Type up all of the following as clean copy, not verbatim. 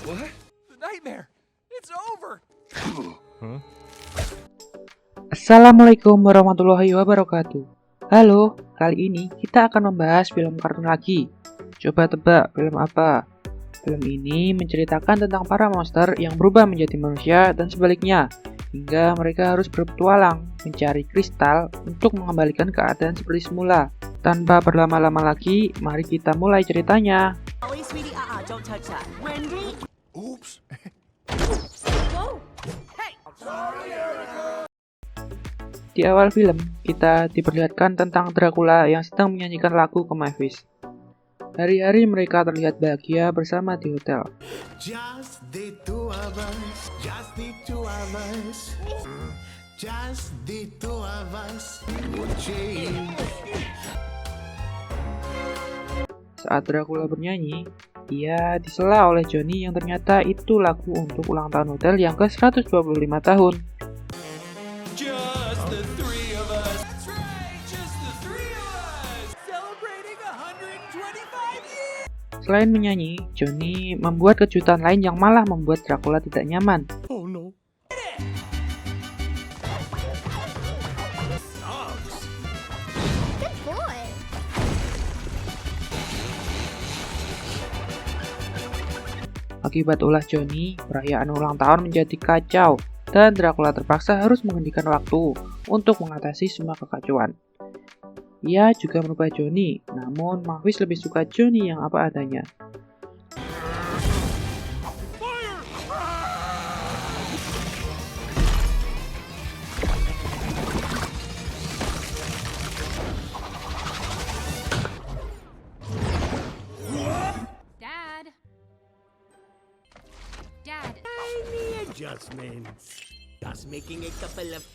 What? The nightmare. It's over. Assalamualaikum warahmatullahi wabarakatuh. Halo, kali ini kita akan membahas film kartun lagi. Coba tebak film apa? Film ini menceritakan tentang para monster yang berubah menjadi manusia dan sebaliknya, hingga mereka harus berpetualang mencari kristal untuk mengembalikan keadaan seperti semula. Tanpa berlama-lama lagi, mari kita mulai ceritanya. Don't touch that. Wendy? Oops. Whoa! Hey! Di awal film, kita diperlihatkan tentang Dracula yang sedang menyanyikan lagu ke Mavis. Hari-hari mereka terlihat bahagia bersama di hotel. Just the two of us, just the two of us, just the two of us would change. Saat Dracula bernyanyi, ia disela oleh Johnny yang ternyata itu lagu untuk ulang tahun hotel yang ke-125 tahun. Just the three of us. That's right, just the three of us. Celebrating 125 years. Selain menyanyi, Johnny membuat kejutan lain yang malah membuat Dracula tidak nyaman. Oh no. Good boy. Akibat ulah Johnny, perayaan ulang tahun menjadi kacau dan Dracula terpaksa harus menghentikan waktu untuk mengatasi semua kekacauan. Ia juga merubah Johnny, namun Mavis lebih suka Johnny yang apa adanya. Dad. Tiny adjustments. Just making a couple of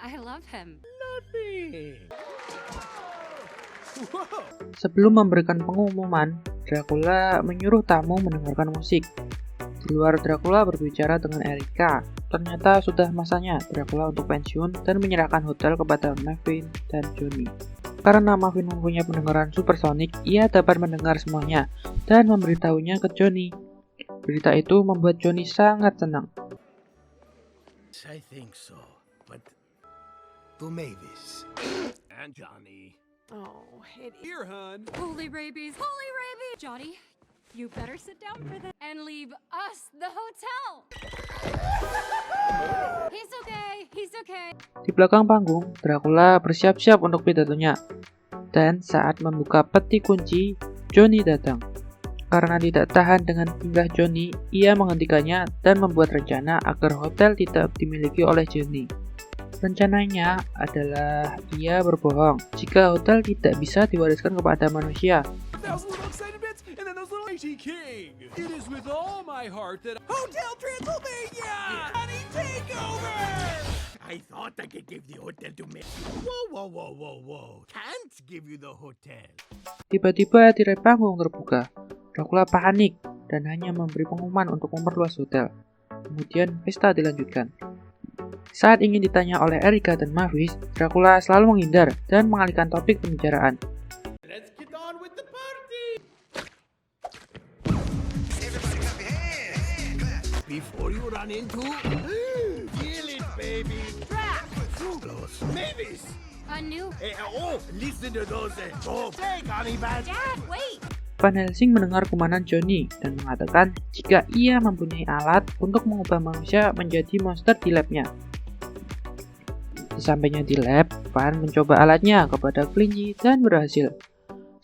I love him. nothing. Whoa. Sebelum memberikan pengumuman, Dracula menyuruh tamu mendengarkan musik. Di luar Dracula berbicara dengan Erika. Ternyata sudah masanya Dracula untuk pensiun dan menyerahkan hotel kepada Mavis dan Johnny. Karena Mavis mempunyai pendengaran supersonik, ia dapat mendengar semuanya dan memberitahunya ke Johnny. Berita itu membuat Johnny sangat senang. I think so, but to Mavis and Johnny. Oh, Here, hun. Holy rabies! Holy rabies! Johnny, you better sit down for this and leave us the hotel. He's okay. He's okay. Di belakang panggung, Dracula bersiap-siap untuk pidatonya. Dan saat membuka peti kunci, Johnny datang. Karena tidak tahan dengan tingkah Johnny, ia menghentikannya dan membuat rencana agar hotel tidak dimiliki oleh Johnny. Rencananya adalah ia berbohong jika hotel tidak bisa diwariskan kepada manusia. Those little excited bits, and then those little Mighty King. It is with all my heart that Hotel Transylvania! Honey, take over! I thought I could give the hotel to me. Whoa, whoa, whoa, whoa, whoa. Can't give you the hotel. Tiba-tiba tirai panggung terbuka. Dracula panik dan hanya memberi pengumuman untuk memperluas hotel. Kemudian pesta dilanjutkan. Saat ingin ditanya oleh Erika dan Mavis, Dracula selalu menghindar dan mengalihkan topik pembicaraan. Let's get on with the party. Before you run into, feel it, baby. Drac, too close. Mavis. A new Listen to those. Take honey badge. Dad. Wait. Van Helsing mendengar kumanan Johnny dan mengatakan jika ia mempunyai alat untuk mengubah manusia menjadi monster di labnya. Sesampainya di lab, Van mencoba alatnya kepada kelinci dan berhasil.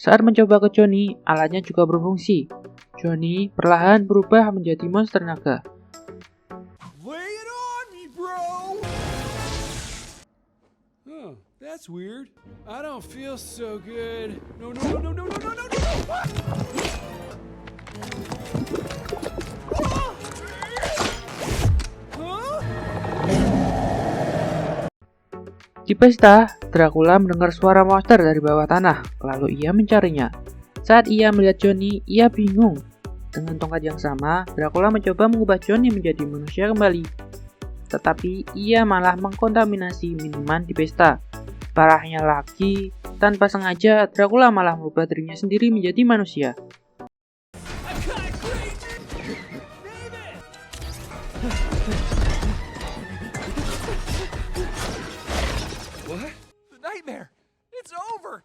Saat mencoba ke Johnny, alatnya juga berfungsi. Johnny perlahan berubah menjadi monster naga. Lay it on me, bro! Huh, that's weird. I don't feel so good. No, no, no, no, no, no, no, no, no! Huh? Di pesta, Dracula mendengar suara monster dari bawah tanah, lalu ia mencarinya. Saat ia melihat Johnny, ia bingung. Dengan tongkat yang sama, Dracula mencoba mengubah Johnny menjadi manusia kembali. Tetapi ia malah mengkontaminasi minuman di pesta. Parahnya lagi, tanpa sengaja Dracula malah merubah dirinya sendiri menjadi manusia. nightmare. It's over.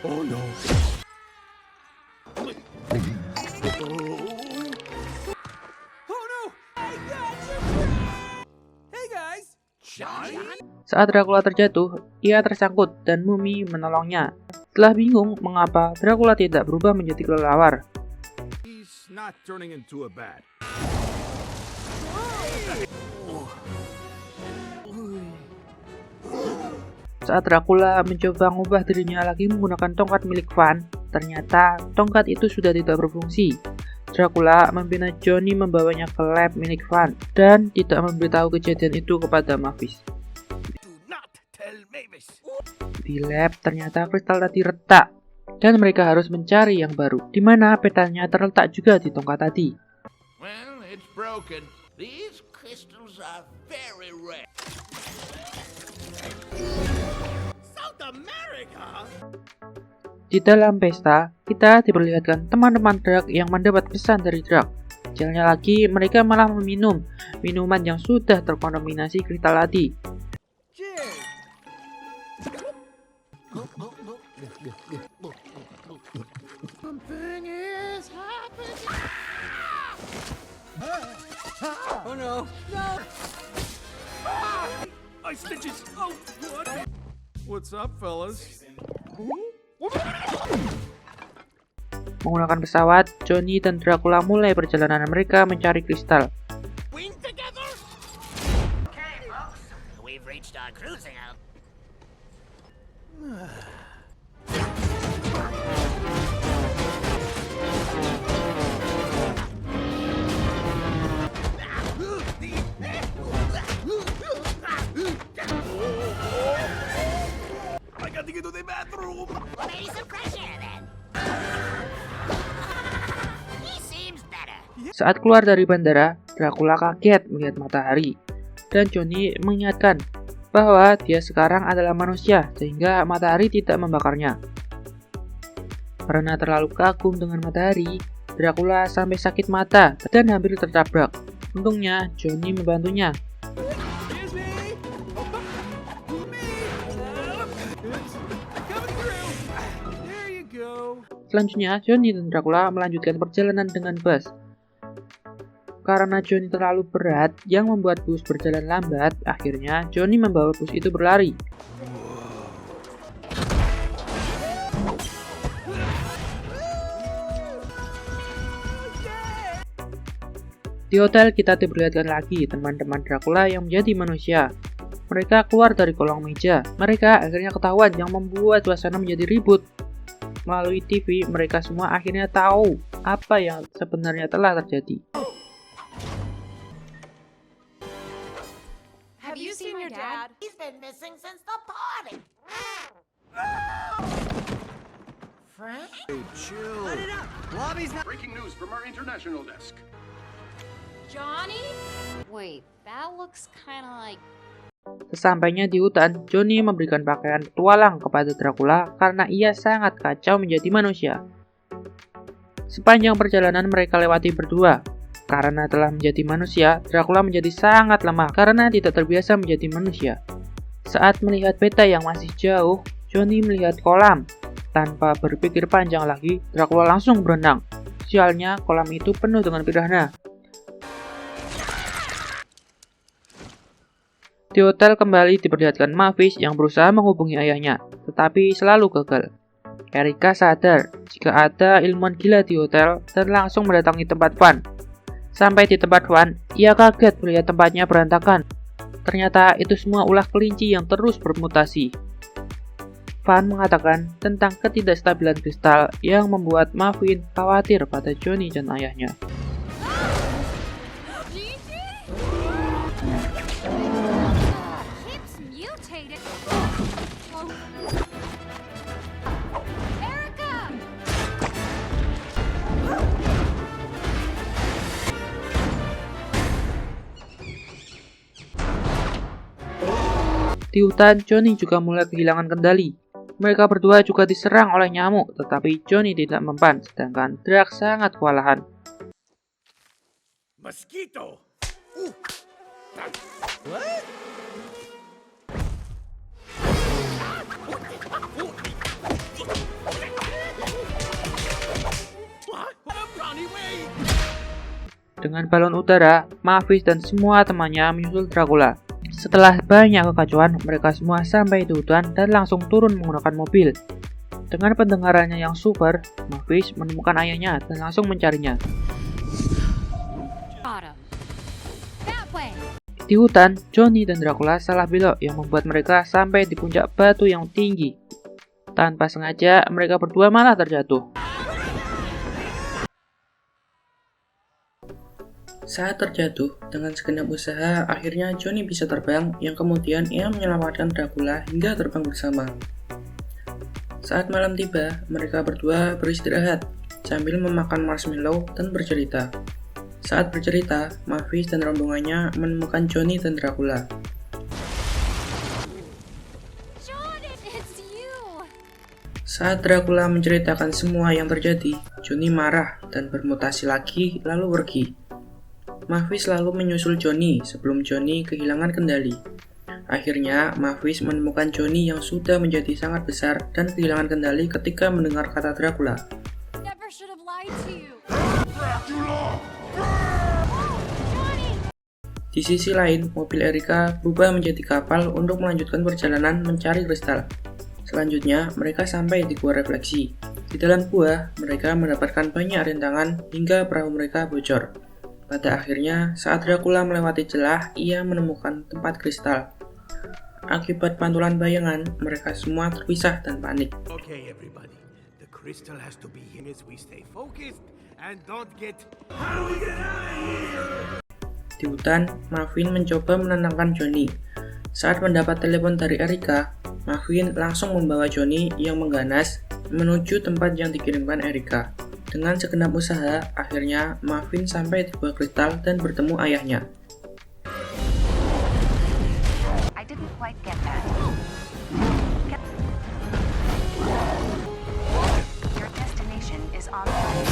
Oh no. Oh no! I got you! Hey guys! Johnny? Saat Dracula terjatuh, ia tersangkut dan Mummy menolongnya. Setelah bingung mengapa Dracula tidak berubah menjadi kelelawar, He's not turning into a bat. saat Dracula mencoba mengubah dirinya lagi menggunakan tongkat milik Van, ternyata tongkat itu sudah tidak berfungsi. Dracula meminta Johnny membawanya ke lab milik Van dan tidak memberitahu kejadian itu kepada Mavis. Do not tell Mavis. Di lab ternyata kristal tadi retak dan mereka harus mencari yang baru, di mana petanya terletak juga di tongkat tadi. Well, it's broken. These crystals are very rare. South America? Di dalam pesta, kita diperlihatkan teman-teman Drac yang mendapat pesan dari Drac. Jalannya lagi, mereka malah meminum minuman yang sudah terkontaminasi kristal tadi. Cheers! Something is happening. Oh no! No! My stitches! Oh, what? What's up, fellas? Menggunakan pesawat, Johnny dan Dracula mulai perjalanan mereka mencari kristal. Wing together? Okay, folks. We've reached our cruising out. I got to get to the bathroom. Well, maybe some fresh air then. He seems better. Saat keluar dari bandara, Dracula kaget melihat matahari. Dan Johnny mengingatkan bahwa dia sekarang adalah manusia sehingga matahari tidak membakarnya. Karena terlalu kagum dengan matahari, Dracula sampai sakit mata dan hampir tertabrak. Untungnya, Johnny membantunya. Here's me! Me! It's coming through! There you go! Selanjutnya, Johnny dan Dracula melanjutkan perjalanan dengan bus. Karena Johnny terlalu berat yang membuat bus berjalan lambat, akhirnya Johnny membawa bus itu berlari. Di hotel kita diperlihatkan lagi teman-teman Dracula yang menjadi manusia. Mereka keluar dari kolong meja. Mereka akhirnya ketahuan yang membuat suasana menjadi ribut. Melalui TV, mereka semua akhirnya tahu apa yang sebenarnya telah terjadi. Have you seen your dad? He's been missing since the party. Frank? Chill. Breaking news from our international desk. Johnny? Wait, that looks kind of like... Sesampainya di hutan, Johnny memberikan pakaian petualang kepada Dracula karena ia sangat kacau menjadi manusia. Sepanjang perjalanan mereka lewati berdua. Karena telah menjadi manusia, Dracula menjadi sangat lemah karena tidak terbiasa menjadi manusia. Saat melihat peta yang masih jauh, Johnny melihat kolam. Tanpa berpikir panjang lagi, Dracula langsung berenang. Sialnya, kolam itu penuh dengan piranha. Di hotel kembali diperlihatkan Mavis yang berusaha menghubungi ayahnya, tetapi selalu gagal. Erika sadar jika ada ilmuwan gila di hotel dan langsung mendatangi tempat Van. Sampai di tempat Van, ia kaget melihat tempatnya berantakan. Ternyata itu semua ulah kelinci yang terus bermutasi. Van mengatakan tentang ketidakstabilan kristal yang membuat Mavis khawatir pada Johnny dan ayahnya. Hips mutated. Oh. Erica! Di hutan, Johnny juga mulai kehilangan kendali. Mereka berdua juga diserang oleh nyamuk, tetapi Johnny tidak mempan, sedangkan Drac sangat kewalahan. Mosquito! Dengan balon udara, Mavis dan semua temannya menyusul Dracula. Setelah banyak kekacauan, mereka semua sampai di hutan dan langsung turun menggunakan mobil. Dengan pendengarannya yang super, Mavis menemukan ayahnya dan langsung mencarinya. Got him. That way. Di hutan, Johnny dan Dracula salah belok yang membuat mereka sampai di puncak batu yang tinggi. Tanpa sengaja, mereka berdua malah terjatuh. Saat terjatuh, dengan segenap usaha, akhirnya Johnny bisa terbang, yang kemudian ia menyelamatkan Dracula hingga terbang bersama. Saat malam tiba, mereka berdua beristirahat, sambil memakan marshmallow dan bercerita. Saat bercerita, Mavis dan rombongannya menemukan Johnny dan Dracula. Johnny, it's you. Saat Dracula menceritakan semua yang terjadi, Johnny marah dan bermutasi lagi lalu pergi. Mavis lalu menyusul Johnny sebelum Johnny kehilangan kendali. Akhirnya, Mavis menemukan Johnny yang sudah menjadi sangat besar dan kehilangan kendali ketika mendengar kata Dracula. Never should have lied to you. Di sisi lain, mobil Erika berubah menjadi kapal untuk melanjutkan perjalanan mencari kristal. Selanjutnya, mereka sampai di gua refleksi. Di dalam gua, mereka mendapatkan banyak rintangan hingga perahu mereka bocor. Pada akhirnya, saat Dracula melewati celah, ia menemukan tempat kristal. Akibat pantulan bayangan, mereka semua terpisah dan panik. Okay, everybody. The crystal has to be here as we stay focused and don't get... Di hutan, Marvin mencoba menenangkan Johnny. Saat mendapat telepon dari Erika, Marvin langsung membawa Johnny yang mengganas menuju tempat yang dikirimkan Erika. Dengan segenap usaha, akhirnya Marvin sampai di gua kristal dan bertemu ayahnya. I didn't quite get that. Your destination is on the right.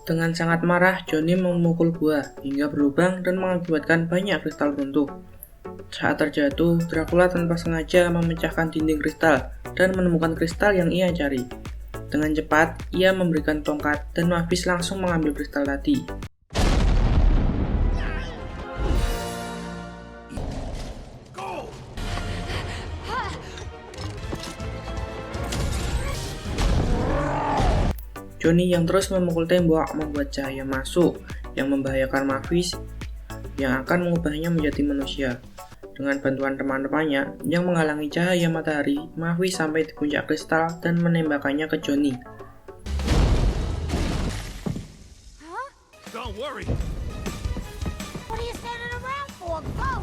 Dengan sangat marah, Johnny memukul gua hingga berlubang dan mengakibatkan banyak kristal runtuh. Saat terjatuh, Dracula tanpa sengaja memecahkan dinding kristal dan menemukan kristal yang ia cari. Dengan cepat, ia memberikan tongkat dan Mavis langsung mengambil kristal tadi. Johnny yang terus memukul tembok membuat cahaya masuk yang membahayakan Mavis yang akan mengubahnya menjadi manusia. Dengan bantuan teman-temannya yang menghalangi cahaya matahari, Mavis sampai di puncak kristal dan menembakkannya ke Johnny. Don't worry. What are you standing around for? Go!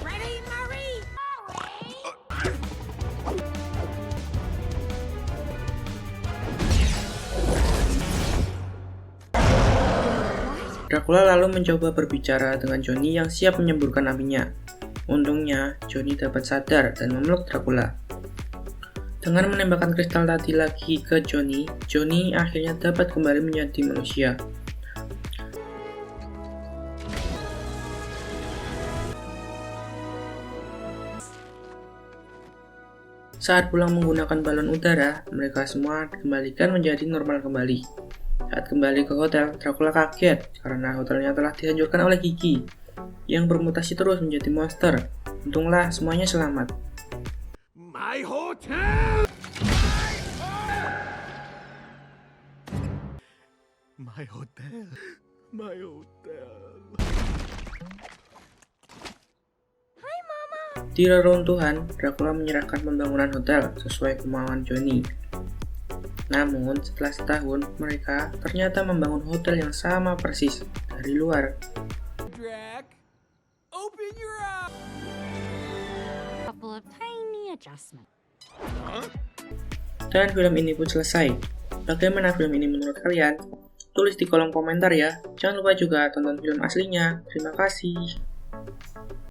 Ready, Marie? Dracula lalu mencoba berbicara dengan Johnny yang siap menyemburkan apinya. Untungnya, Johnny dapat sadar dan memeluk Dracula. Dengan menembakkan kristal tadi lagi ke Johnny, Johnny akhirnya dapat kembali menjadi manusia. Saat pulang menggunakan balon udara, mereka semua dikembalikan menjadi normal kembali. Saat kembali ke hotel, Dracula kaget karena hotelnya telah dihancurkan oleh Gigi yang bermutasi terus menjadi monster. Untunglah semuanya selamat. My hotel! My hotel. My hotel. Di reruntuhan, Dracula menyerahkan pembangunan hotel sesuai kemauan Johnny. Namun, setelah setahun, mereka ternyata membangun hotel yang sama persis dari luar. Drac, open your eyes. Couple of tiny adjustments. Dan film ini pun selesai. Bagaimana film ini menurut kalian? Tulis di kolom komentar ya. Jangan lupa juga tonton film aslinya. Terima kasih.